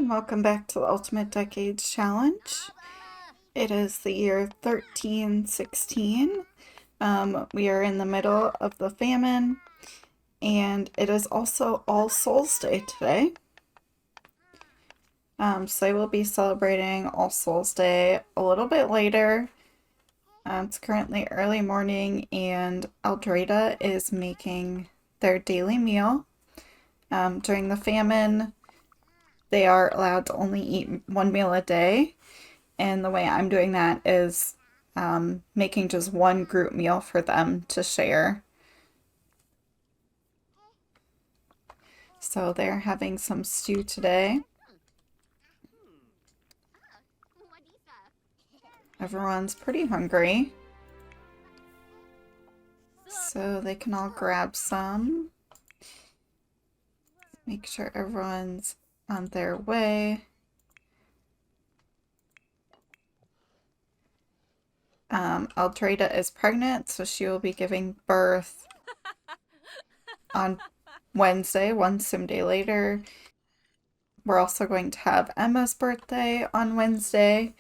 and welcome back to the Ultimate Decades Challenge. It is the year 1316. We are in the middle of the famine, and it is also All Souls Day today. So I will be celebrating All Souls Day a little bit later. It's currently early morning, and Aldreda is making their daily meal. During the famine, they are allowed to only eat one meal a day, and the way I'm doing that is making just one group meal for them to share. So they're having some stew today. Everyone's pretty hungry, so they can all grab some. Make sure everyone's on their way. Aldreda is pregnant, so she will be giving birth on Wednesday, one sim day later. We're also going to have Emma's birthday on Wednesday,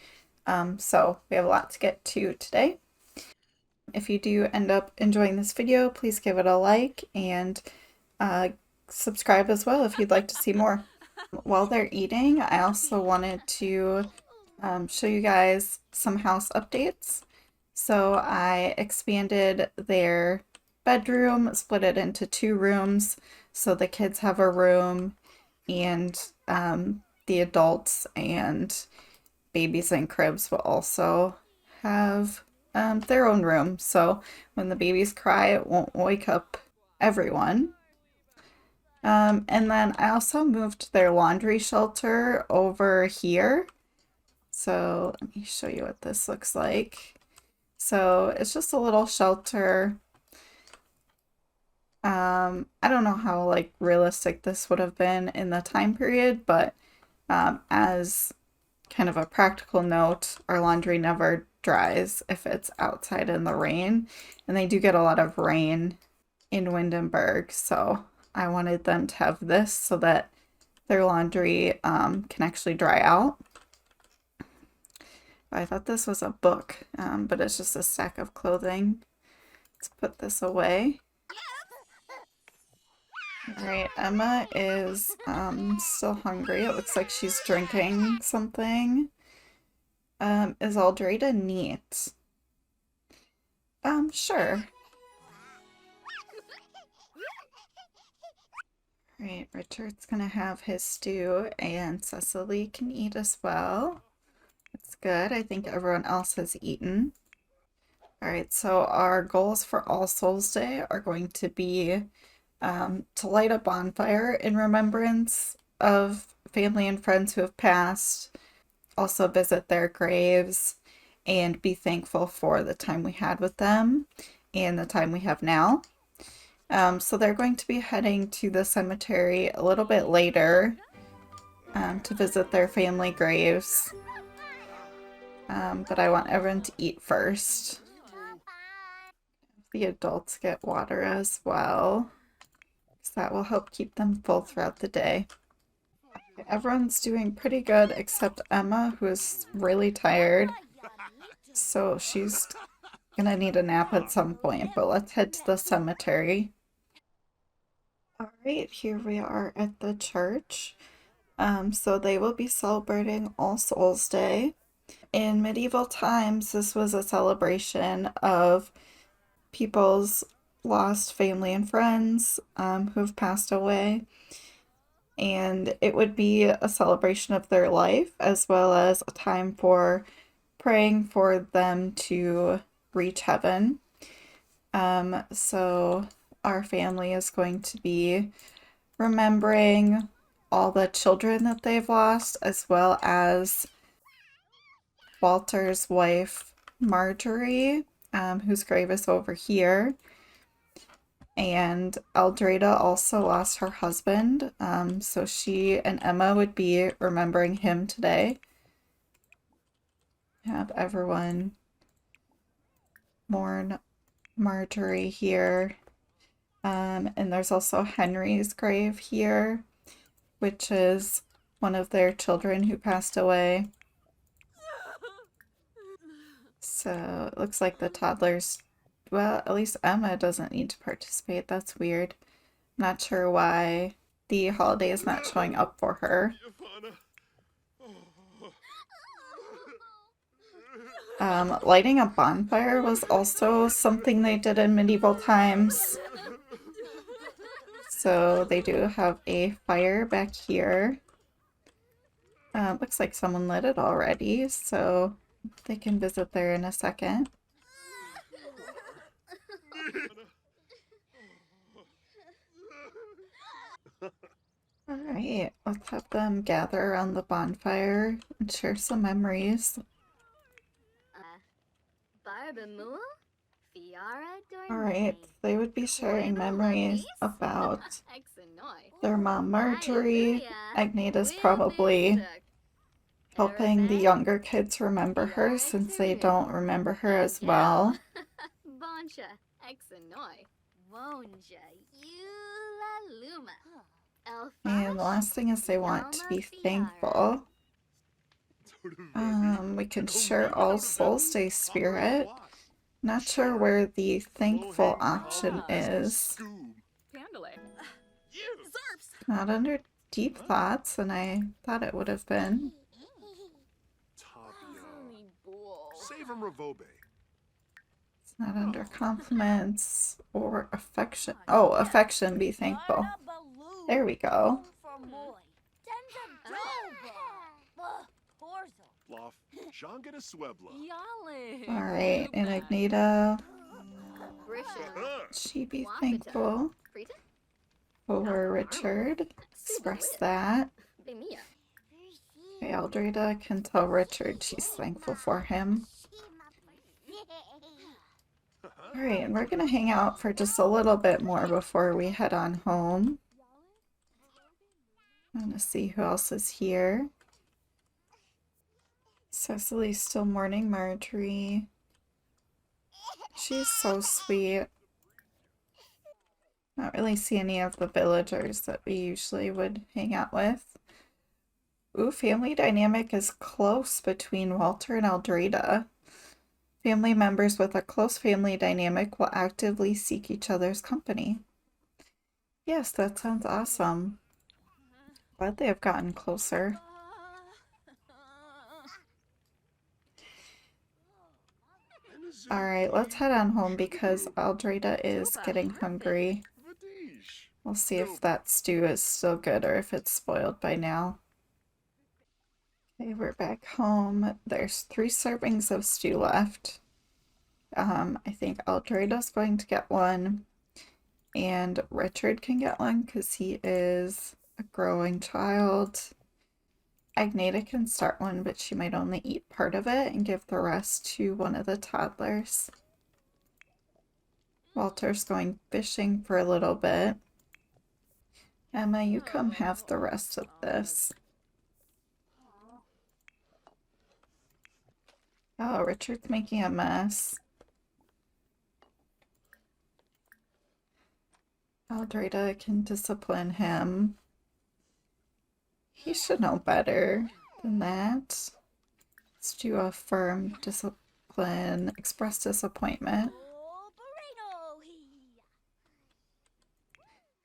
so we have a lot to get to today. If you do end up enjoying this video, please give it a like and subscribe as well if you'd like to see more. While they're eating, I also wanted to show you guys some house updates. So I expanded their bedroom, split it into 2 rooms, so the kids have a room and the adults and babies and cribs will also have their own room. So when the babies cry, it won't wake up everyone. And then I also moved their laundry shelter over here. So let me show you what this looks like. So it's just a little shelter. I don't know how like realistic this would have been in the time period, but as kind of a practical note, our laundry never dries if it's outside in the rain, and they do get a lot of rain in Windenburg, so I wanted them to have this so that their laundry can actually dry out. I thought this was a book, but it's just a stack of clothing. Let's put this away. Alright, Emma is still hungry. It looks like she's drinking something. Is Aldreda neat? Sure. Right, Richard's gonna have his stew, and Cecily can eat as well. That's good. I think everyone else has eaten. Alright, so our goals for All Souls Day are going to be to light a bonfire in remembrance of family and friends who have passed, also visit their graves, and be thankful for the time we had with them and the time we have now. So they're going to be heading to the cemetery a little bit later to visit their family graves. But I want everyone to eat first. The adults get water as well, so that will help keep them full throughout the day. Everyone's doing pretty good except Emma, who is really tired, so she's gonna need a nap at some point, but let's head to the cemetery. Alright, here we are at the church. So they will be celebrating All Souls Day. In medieval times, this was a celebration of people's lost family and friends who've passed away. And it would be a celebration of their life as well as a time for praying for them to reach heaven. So our family is going to be remembering all the children that they've lost, as well as Walter's wife, Marjorie, whose grave is over here. And Aldreda also lost her husband, so she and Emma would be remembering him today. Have everyone mourn Marjorie here. And there's also Henry's grave here, which is one of their children who passed away. So it looks like the toddlers, well, at least Emma doesn't need to participate. That's weird. Not sure why the holiday is not showing up for her. Lighting a bonfire was also something they did in medieval times. So they do have a fire back here. Looks like someone lit it already, so they can visit there in a second. Alright, let's have them gather around the bonfire and share some memories. Alright, they would be sharing memories about their mom Marjorie. Agneta's probably helping the younger kids remember her since they don't remember her as well. And the last thing is they want to be thankful. We can share All Souls Day spirit. Not sure where the thankful option is. Not under deep thoughts, and I thought it would have been. It's not under compliments or affection. Oh, affection, be thankful. There we go. Alright, and Agneta, she be thankful for Richard. Express that. Okay, Aldreda can tell Richard she's thankful for him. Alright, and we're gonna hang out for just a little bit more before we head on home. I'm gonna see who else is here. Cecily's still mourning Marjorie. She's so sweet. Not really see any of the villagers that we usually would hang out with. Ooh, family dynamic is close between Walter and Aldreda. Family members with a close family dynamic will actively seek each other's company. Yes, that sounds awesome. Glad they have gotten closer. Alright, let's head on home because Aldreda is getting hungry. We'll see if that stew is still good or if it's spoiled by now. Okay, we're back home. There's 3 servings of stew left. I think Aldreda's going to get one, and Richard can get one because he is a growing child. Agneta can start one, but she might only eat part of it and give the rest to one of the toddlers. Walter's going fishing for a little bit. Emma, you come have the rest of this. Oh, Richard's making a mess. Aldreda can discipline him. He should know better than that. Let's do a firm discipline, express disappointment.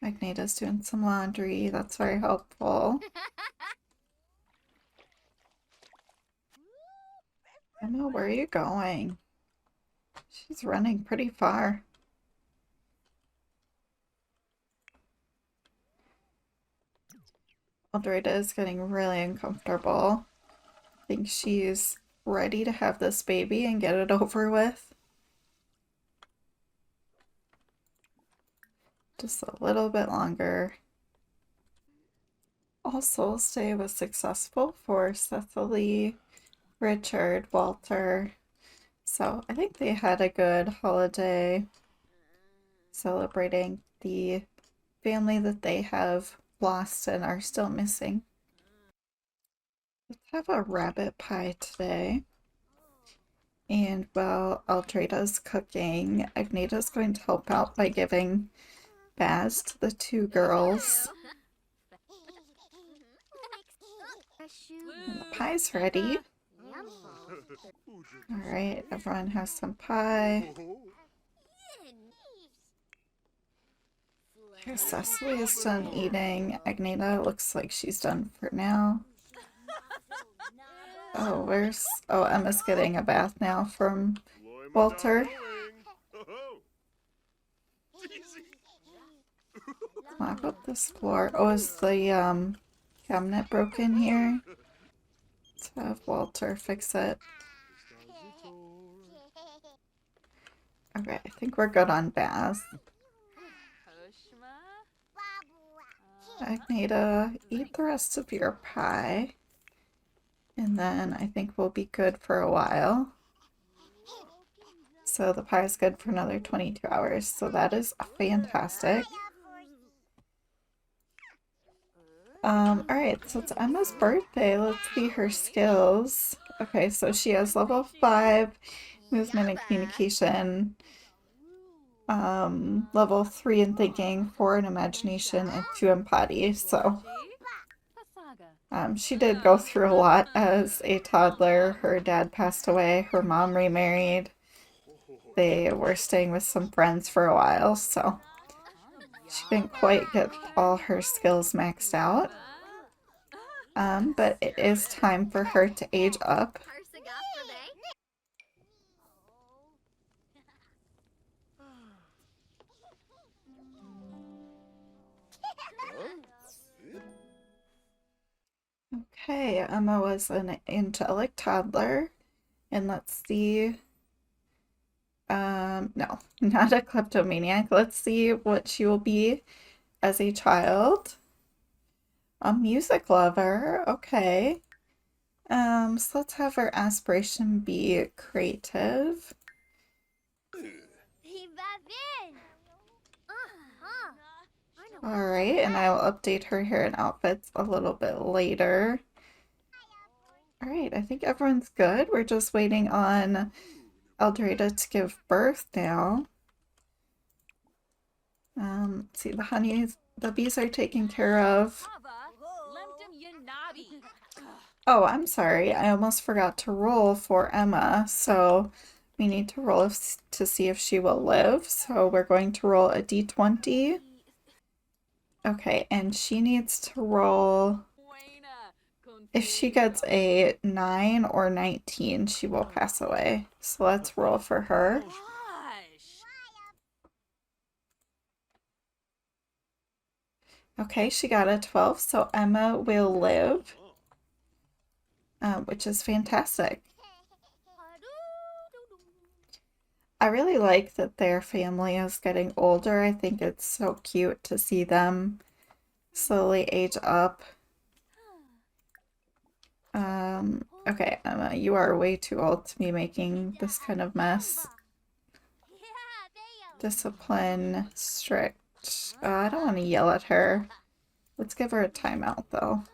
Agneta's doing some laundry. That's very helpful. Emma, where are you going? She's running pretty far. Aldreda is getting really uncomfortable. I think she's ready to have this baby and get it over with. Just a little bit longer. All Souls Day was successful for Cecily, Richard, Walter. So I think they had a good holiday celebrating the family that they have lost and are still missing. Let's have a rabbit pie today. And while Aldreda's cooking, Agneta's going to help out by giving baths to the 2 girls. And the pie's ready. Alright, everyone has some pie. Here, Cecily is done eating. Agneta looks like she's done for now. Oh, oh, Emma's getting a bath now from Walter. Mop up this floor. Oh, is the cabinet broken here? Let's have Walter fix it. Okay, I think we're good on baths. Agneta, eat the rest of your pie. And then I think we'll be good for a while. So the pie is good for another 22 hours. So that is fantastic. Alright, so it's Emma's birthday. Let's see her skills. Okay, so she has level 5 movement and communication, level 3 in thinking, 4 in imagination, and 2 in potty. So she did go through a lot as a toddler. Her dad passed away, her mom remarried. They were staying with some friends for a while, so she didn't quite get all her skills maxed out. But it is time for her to age up. Okay, Emma was an angelic toddler. And let's see. No, not a kleptomaniac. Let's see what she will be as a child. A music lover, okay. So let's have her aspiration be creative. Alright, and I will update her hair and outfits a little bit later. Alright, I think everyone's good. We're just waiting on Eldreda to give birth now. Let's see, the bees are taken care of. Oh, I'm sorry. I almost forgot to roll for Emma, so we need to roll to see if she will live. So we're going to roll a d20. Okay, and she needs to roll. If she gets a 9 or 19, she will pass away. So let's roll for her. Okay, she got a 12, so Emma will live, which is fantastic. I really like that their family is getting older. I think it's so cute to see them slowly age up. Okay, Emma, you are way too old to be making this kind of mess. Discipline, strict. I don't want to yell at her. Let's give her a timeout, though.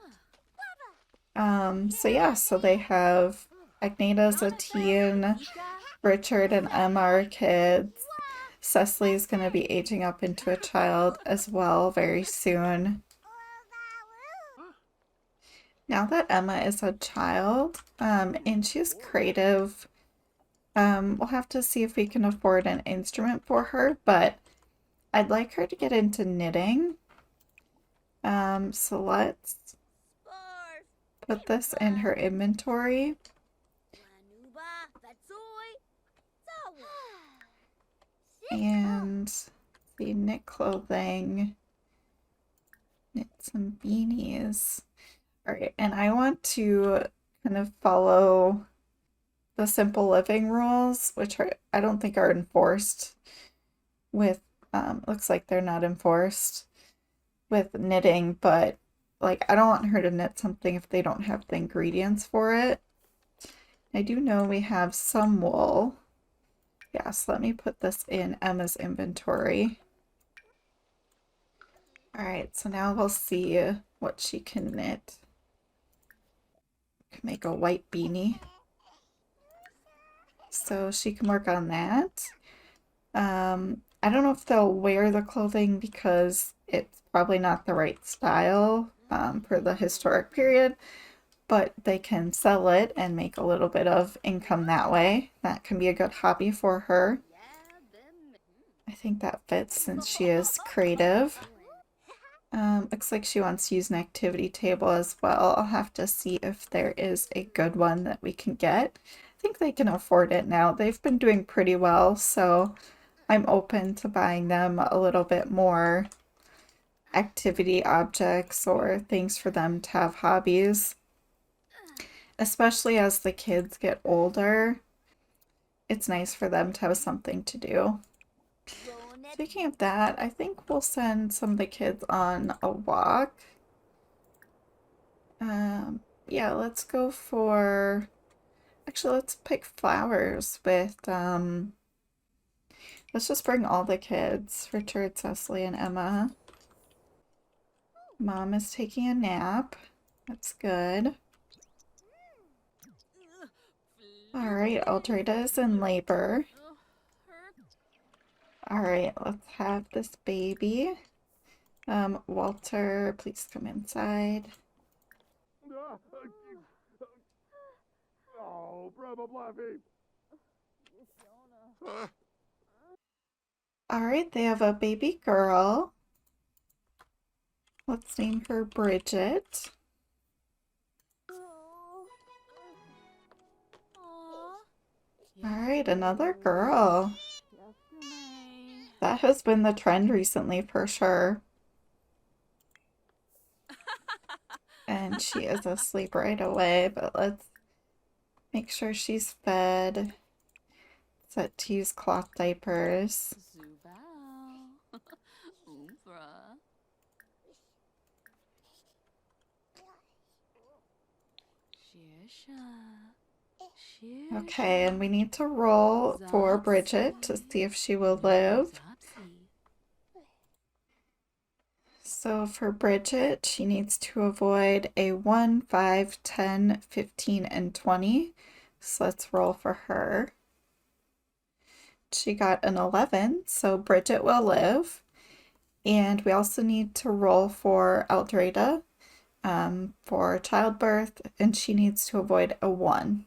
So yeah, so they have Agneta's a teen, Richard and Emma are kids. Cecily's gonna be aging up into a child as well very soon. Now that Emma is a child, and she's creative, we'll have to see if we can afford an instrument for her, but I'd like her to get into knitting. So let's put this in her inventory. And the knit clothing, knit some beanies. Alright, and I want to kind of follow the simple living rules, which I don't think are enforced with, looks like they're not enforced with knitting, but like I don't want her to knit something if they don't have the ingredients for it. I do know we have some wool. Yeah, so let me put this in Emma's inventory. Alright, so now we'll see what she can knit. Can make a white beanie. So she can work on that. I don't know if they'll wear the clothing because it's probably not the right style for the historic period, but they can sell it and make a little bit of income that way. That can be a good hobby for her. I think that fits since she is creative. Looks like she wants to use an activity table as well. I'll have to see if there is a good one that we can get. I think they can afford it now. They've been doing pretty well, so I'm open to buying them a little bit more activity objects or things for them to have hobbies. Especially as the kids get older, it's nice for them to have something to do. Speaking of that, I think we'll send some of the kids on a walk. Yeah, let's go for... Actually, let's pick flowers with, let's just bring all the kids. Richard, Cecily, and Emma. Mom is taking a nap. That's good. Alright, Aldrada is in labor. Alright, let's have this baby. Walter, please come inside. Alright, they have a baby girl. Let's name her Brigit. Alright, another girl. That has been the trend recently for sure. And she is asleep right away, but let's make sure she's fed. Set to use cloth diapers. Okay, and we need to roll for Brigit to see if she will live. So for Brigit, she needs to avoid a 1, 5, 10, 15, and 20. So let's roll for her. She got an 11, so Brigit will live. And we also need to roll for Aldrada for childbirth, and she needs to avoid a 1.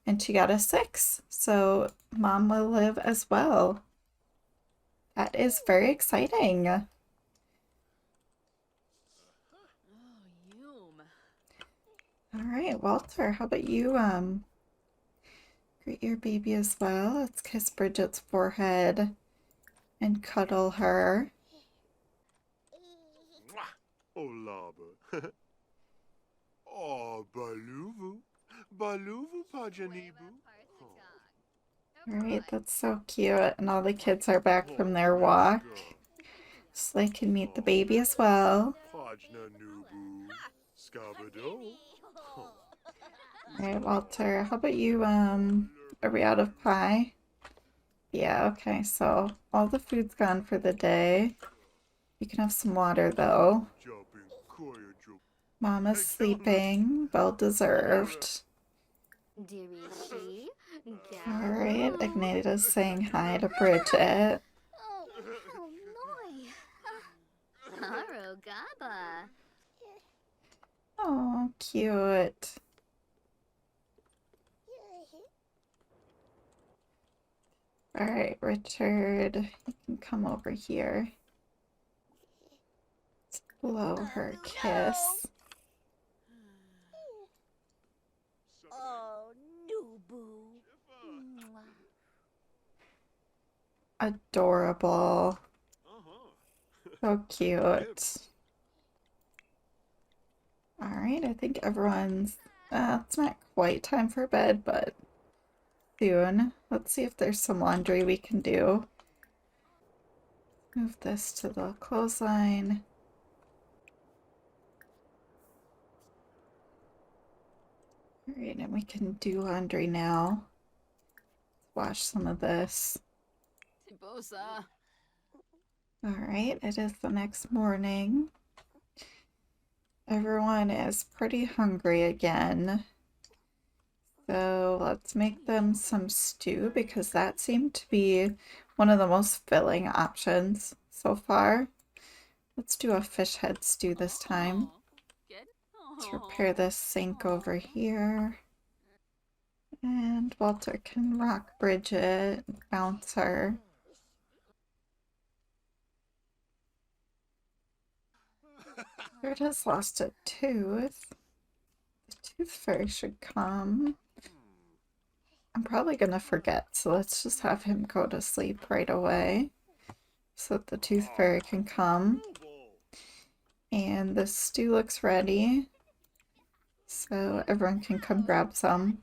And she got a 6, so Mom will live as well. That is very exciting. All right, Walter, how about you greet your baby as well? Let's kiss Brigit's forehead and cuddle her. Oh, baluvu. Baluvu pajanibu. Alright, that's so cute. And all the kids are back from their walk, so they can meet the baby as well. Alright, Walter, how about you, are we out of pie? Yeah, okay, so all the food's gone for the day. You can have some water, though. Mama's sleeping, well deserved. Alright, Ignata's saying hi to Brigit. Oh, cute. Alright, Richard, you can come over here. Let's blow her a kiss. Adorable. So cute. Alright, I think everyone's... it's not quite time for bed, but soon. Let's see if there's some laundry we can do. Move this to the clothesline. Alright, and we can do laundry now. Wash some of this. Alright, it is the next morning. Everyone is pretty hungry again. So let's make them some stew because that seemed to be one of the most filling options so far. Let's do a fish head stew this time. Let's repair this sink over here. And Walter can rock Brigit, bounce her. Bird has lost a tooth. The tooth fairy should come. I'm probably gonna forget, so let's just have him go to sleep right away so that the tooth fairy can come. And the stew looks ready, so everyone can come grab some.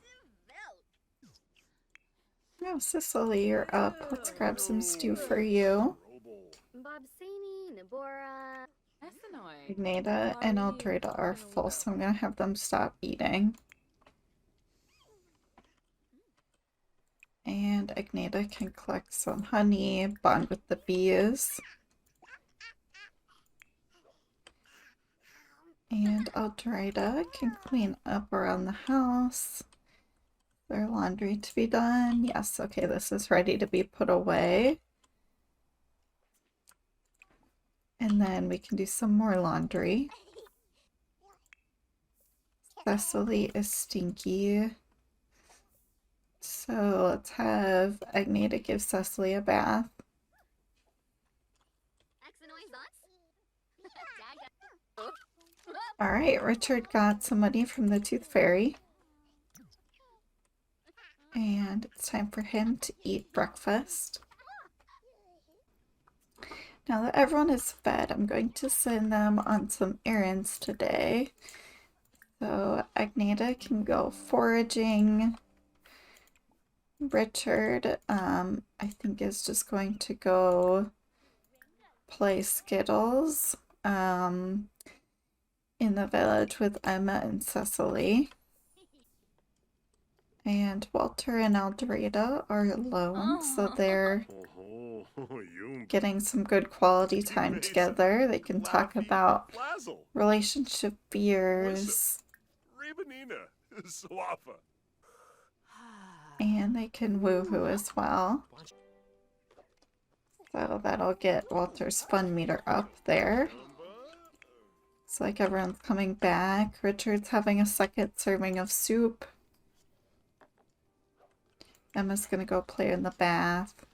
Oh, Cicely, you're up. Let's grab some stew for you. Ignata and Eldreda are full, so I'm gonna have them stop eating. And Ignata can collect some honey, bond with the bees. And Eldreda can clean up around the house. Their laundry to be done. Yes, okay, this is ready to be put away. And then we can do some more laundry. Cecily is stinky. So let's have Agneta give Cecily a bath. Alright, Richard got some money from the Tooth Fairy. And it's time for him to eat breakfast. Now that everyone is fed, I'm going to send them on some errands today. So Agneta can go foraging. Richard, I think is just going to go play Skittles in the village with Emma and Cecily. And Walter and Eldreda are alone, so they're getting some good quality time together. They can talk about relationship fears. And they can woohoo as well. So that'll get Walter's fun meter up there. It's like everyone's coming back. Richard's having a second serving of soup. Emma's gonna go play in the bath.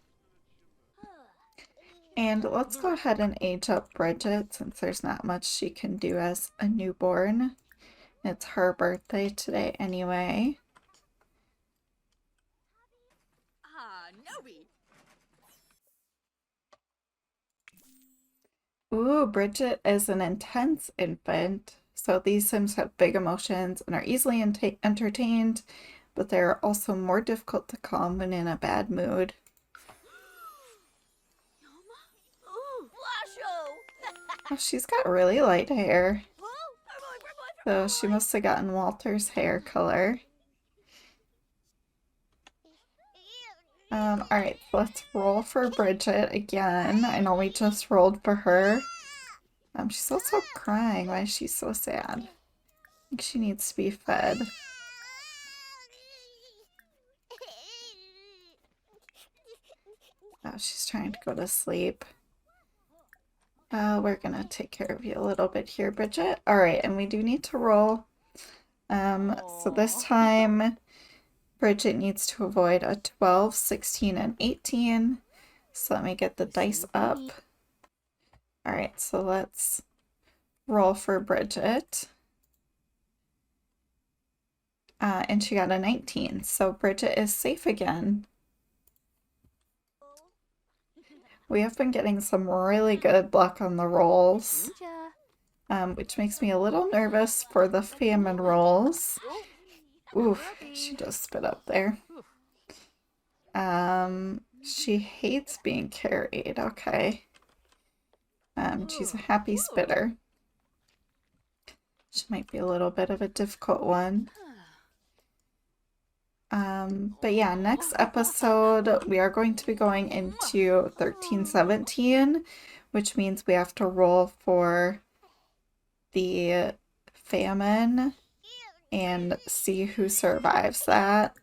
And let's go ahead and age up Brigit since there's not much she can do as a newborn. It's her birthday today anyway. Ooh, Brigit is an intense infant. So these Sims have big emotions and are easily entertained, but they're also more difficult to calm when in a bad mood. Oh, she's got really light hair. So she must have gotten Walter's hair color. Alright, let's roll for Brigit again. I know we just rolled for her. She's also crying. Why is she so sad? I think she needs to be fed. Oh, she's trying to go to sleep. We're gonna take care of you a little bit here, Brigit. Alright, and we do need to roll. So this time, Brigit needs to avoid a 12, 16, and 18. So let me get the dice up. Alright, so let's roll for Brigit. And she got a 19, so Brigit is safe again. We have been getting some really good luck on the rolls, which makes me a little nervous for the famine rolls. Oof, she just spit up there. She hates being carried, okay. She's a happy spitter. She might be a little bit of a difficult one. But yeah, next episode we are going to be going into 1317, which means we have to roll for the famine and see who survives that.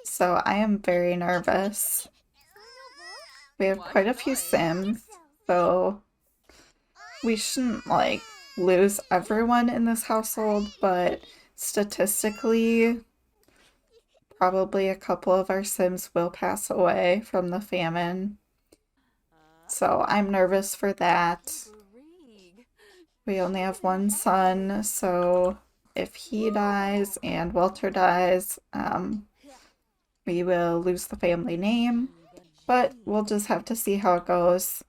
So I am very nervous. We have quite a few Sims, so we shouldn't lose everyone in this household, but statistically, probably a couple of our Sims will pass away from the famine. So I'm nervous for that. We only have one son, so if he dies and Walter dies, we will lose the family name. But we'll just have to see how it goes.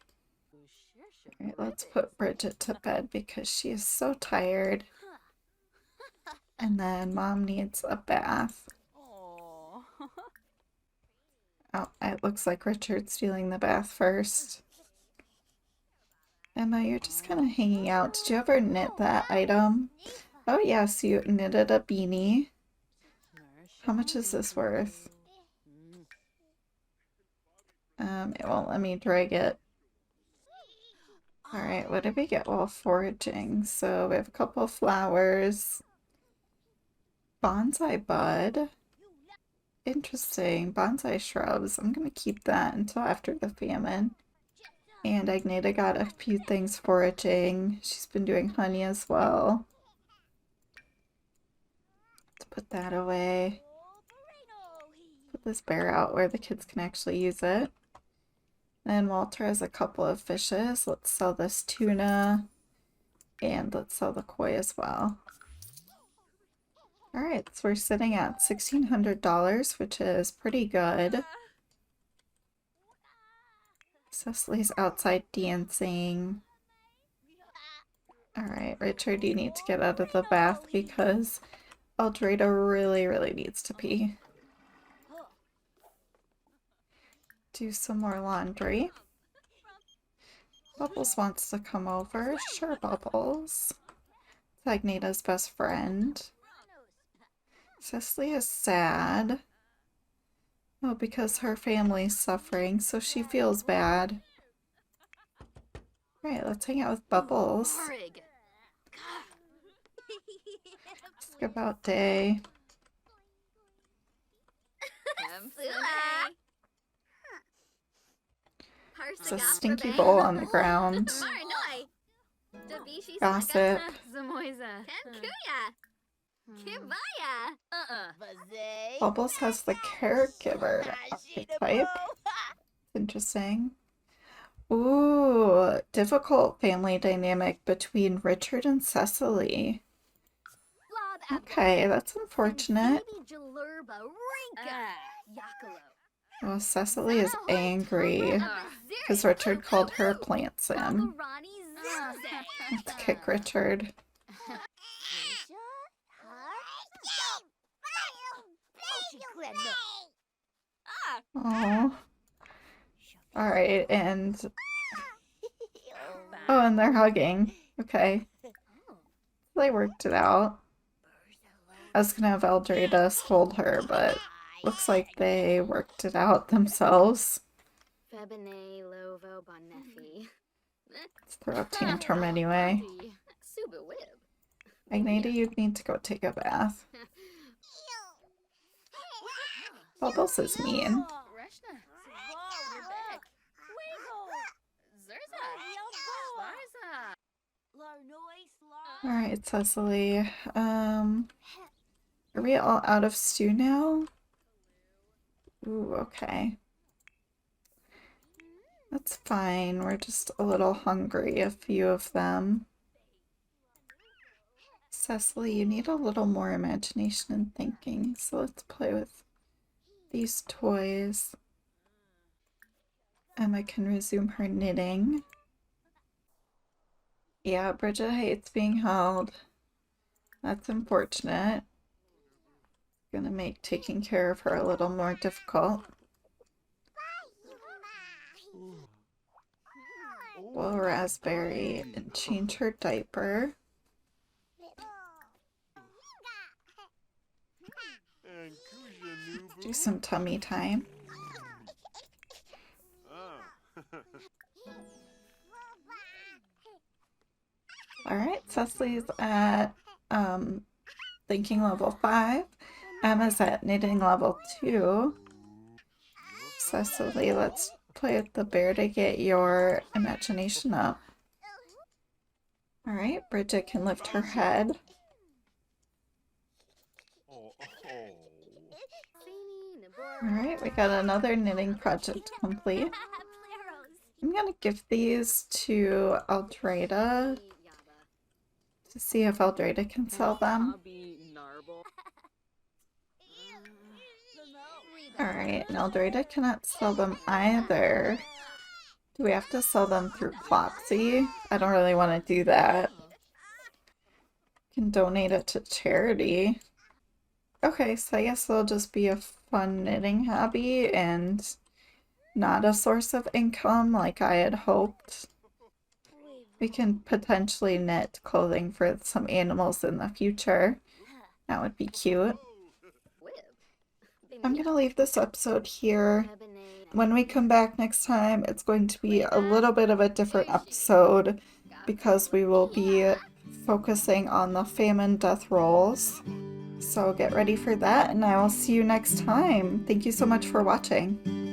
All right, let's put Brigit to bed because she is so tired. And then Mom needs a bath. Oh, it looks like Richard's stealing the bath first. Emma, you're just kind of hanging out. Did you ever knit that item? Oh yes, you knitted a beanie. How much is this worth? It won't let me drag it. Alright, what did we get while foraging? So we have a couple of flowers. Bonsai bud. Interesting. Bonsai shrubs. I'm gonna keep that until after the famine. And Agneta got a few things foraging. She's been doing honey as well. Let's put that away. Put this bear out where the kids can actually use it. And Walter has a couple of fishes. Let's sell this tuna. And let's sell the koi as well. Alright, so we're sitting at $1,600, which is pretty good. Cecily's outside dancing. Alright, Richard, you need to get out of the bath because Aldrada really needs to pee. Do some more laundry. Bubbles wants to come over. Sure, Bubbles. It's Agneta's best friend. Cecily is sad. Oh, because her family's suffering, so she feels bad. Alright, let's hang out with Bubbles. Skip out day. There's a stinky bowl on the ground. Gossip. Bubbles has the caregiver archetype. Interesting. Ooh, difficult family dynamic between Richard and Cecily. Okay, that's unfortunate. Well, Cecily is angry because Richard called her a plant sim. Let's kick Richard. Oh. Alright, and... Oh, and they're hugging. Okay. They worked it out. I was gonna have Aldrada scold her, but looks like they worked it out themselves. Let's throw a tantrum anyway. Agneta, you need to go take a bath. Bubbles is mean. Alright, Cecily. Are we all out of stew now? Ooh, okay. That's fine. We're just a little hungry, a few of them. Cecily, you need a little more imagination and thinking, so let's play with these toys. Emma can resume her knitting. Yeah, Brigit hates being held. That's unfortunate. Gonna make taking care of her a little more difficult. Boil raspberry and change her diaper. Do some tummy time. Alright, Cecily's at thinking level 5. Emma's at knitting level 2. Cecily, let's play with the bear to get your imagination up. Alright, Brigit can lift her head. Oh, Alright, we got another knitting project complete. I'm gonna give these to Aldrada to see if Aldrada can sell them. Alright, and Aldrada cannot sell them either. Do we have to sell them through Plopsy? I don't really want to do that. Can donate it to charity. Okay, so I guess it'll just be a fun knitting hobby and not a source of income like I had hoped. We can potentially knit clothing for some animals in the future. That would be cute. I'm gonna leave this episode here. When we come back next time, it's going to be a little bit of a different episode because we will be focusing on the famine death rolls. So get ready for that, and I will see you next time. Thank you so much for watching.